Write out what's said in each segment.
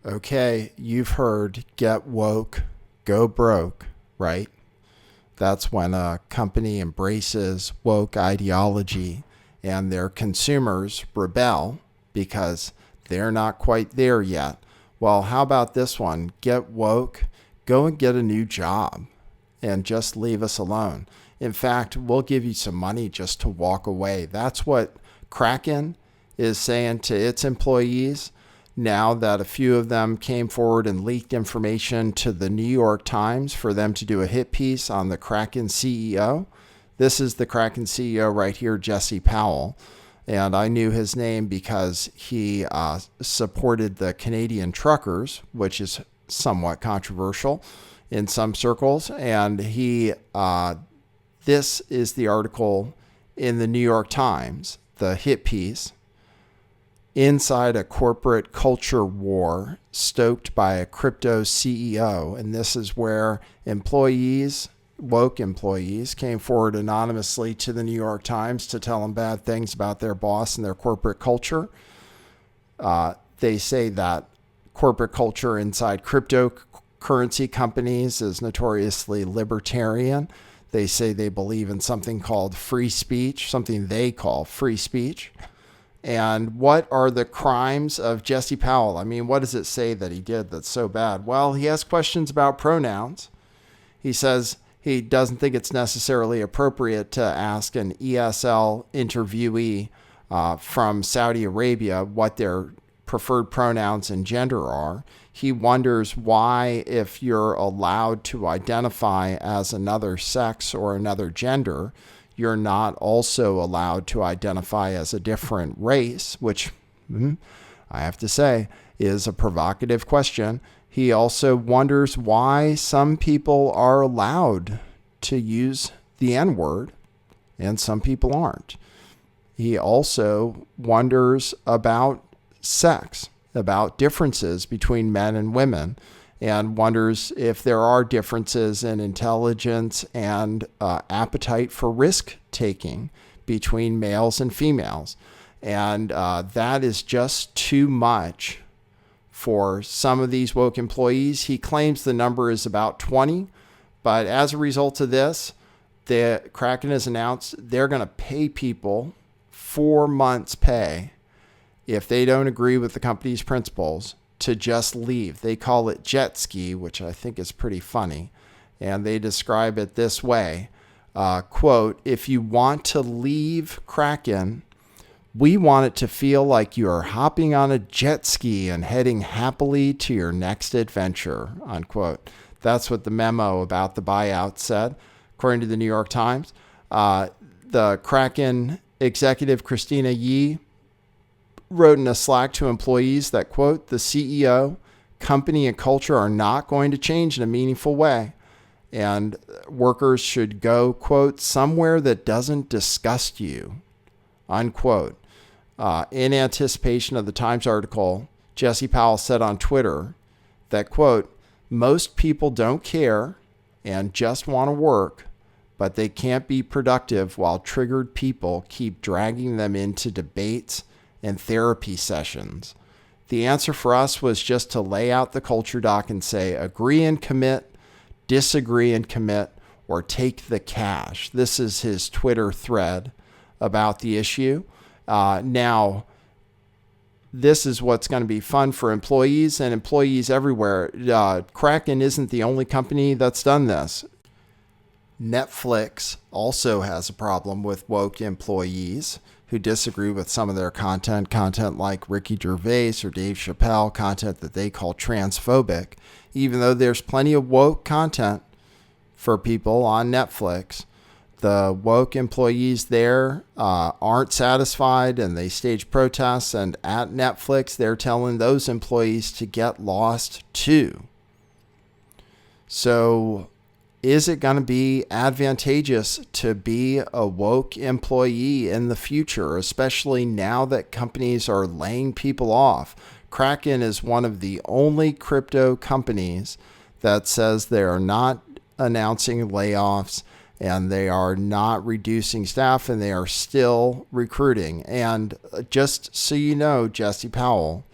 Okay, you've heard get woke, go broke, right? That's when a company embraces woke ideology and their consumers rebel because they're not quite there yet. Well, how about this one? Get woke, go and get a new job and just leave us alone. In fact, we'll give you some money just to walk away. That's what Kraken is saying to its employees now that a few of them came forward and leaked information to the New York Times for them to do a hit piece on the Kraken CEO. This is the Kraken CEO right here, Jesse Powell. And I knew his name because he supported the Canadian truckers, which is somewhat controversial in some circles. And this is the article in the New York Times, the hit piece. Inside a corporate culture war stoked by a crypto CEO. And this is where employees, woke employees, came forward anonymously to the New York Times to tell them bad things about their boss and their corporate culture. They say that corporate culture inside cryptocurrency companies is notoriously libertarian. They say they believe in something called free speech, something they call free speech. And what are the crimes of Jesse Powell? I mean, what does it say that he did that's so bad? Well, he has questions about pronouns. He says he doesn't think it's necessarily appropriate to ask an ESL interviewee from Saudi Arabia what their preferred pronouns and gender are. He wonders why, if you're allowed to identify as another sex or another gender, you're not also allowed to identify as a different race, which I have to say is a provocative question. He also wonders why some people are allowed to use the N-word and some people aren't. He also wonders about sex, about differences between men and women, and wonders if there are differences in intelligence and appetite for risk-taking between males and females. And that is just too much for some of these woke employees. He claims the number is about 20, but as a result of this, the Kraken has announced they're going to pay people 4 months' pay if they don't agree with the company's principles to just leave. They call it jet ski, which I think is pretty funny. And they describe it this way, quote, if you want to leave Kraken, we want it to feel like you are hopping on a jet ski and heading happily to your next adventure, unquote. That's what the memo about the buyout said, according to the New York Times. The Kraken executive, Christina Yee, wrote in a Slack to employees that, quote, the CEO, company, and culture are not going to change in a meaningful way. And workers should go, quote, somewhere that doesn't disgust you, unquote. In anticipation of the Times article, Jesse Powell said on Twitter that, quote, most people don't care and just want to work, but they can't be productive while triggered people keep dragging them into debates and therapy sessions. The answer for us was just to lay out the culture doc and say, agree and commit, disagree and commit, or take the cash. This is his Twitter thread about the issue. Now, this is what's going to be fun for employees and employees everywhere. Kraken isn't the only company that's done this. Netflix also has a problem with woke employees who disagree with some of their content like Ricky Gervais or Dave Chappelle, content that they call transphobic, even though there's plenty of woke content for people on Netflix. The woke employees there aren't satisfied and they stage protests, and at Netflix, they're telling those employees to get lost too. So is it going to be advantageous to be a woke employee in the future, especially now that companies are laying people off? Kraken is one of the only crypto companies that says they are not announcing layoffs and they are not reducing staff and they are still recruiting. And just so you know, Jesse Powell,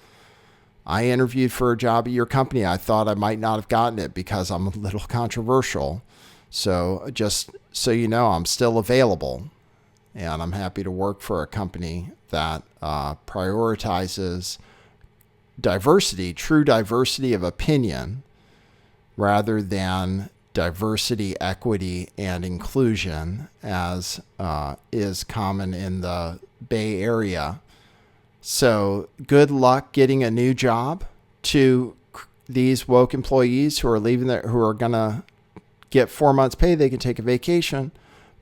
I interviewed for a job at your company. I thought I might not have gotten it because I'm a little controversial. So just so you know, I'm still available, and I'm happy to work for a company that prioritizes diversity, true diversity of opinion, rather than diversity, equity, and inclusion, as is common in the Bay Area. So good luck getting a new job to these woke employees who are leaving there, who are going to get 4 months pay. They can take a vacation,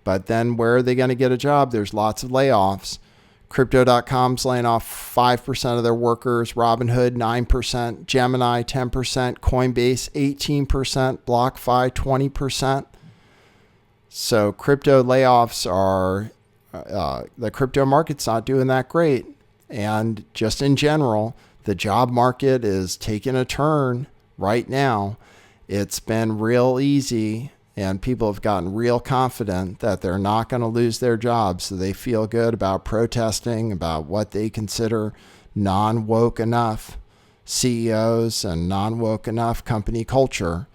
but then where are they going to get a job? There's lots of layoffs. Crypto.com's laying off 5% of their workers, Robinhood 9%, Gemini 10%, Coinbase 18%, BlockFi 20%. So crypto layoffs are, the crypto market's not doing that great. And just in general, the job market is taking a turn right now. It's been real easy, and people have gotten real confident that they're not going to lose their jobs. So they feel good about protesting about what they consider non-woke enough CEOs and non-woke enough company culture.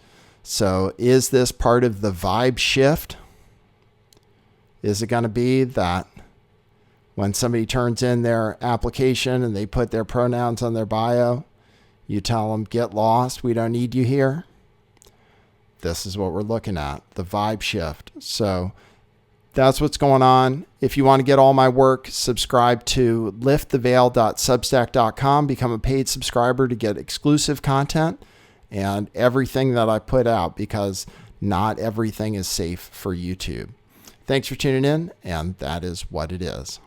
So is this part of the vibe shift? Is it going to be that when somebody turns in their application and they put their pronouns on their bio, you tell them, get lost, we don't need you here? This is what we're looking at, the vibe shift. So that's what's going on. If you want to get all my work, subscribe to lifttheveil.substack.com, become a paid subscriber to get exclusive content and everything that I put out, because not everything is safe for YouTube. Thanks for tuning in, and that is what it is.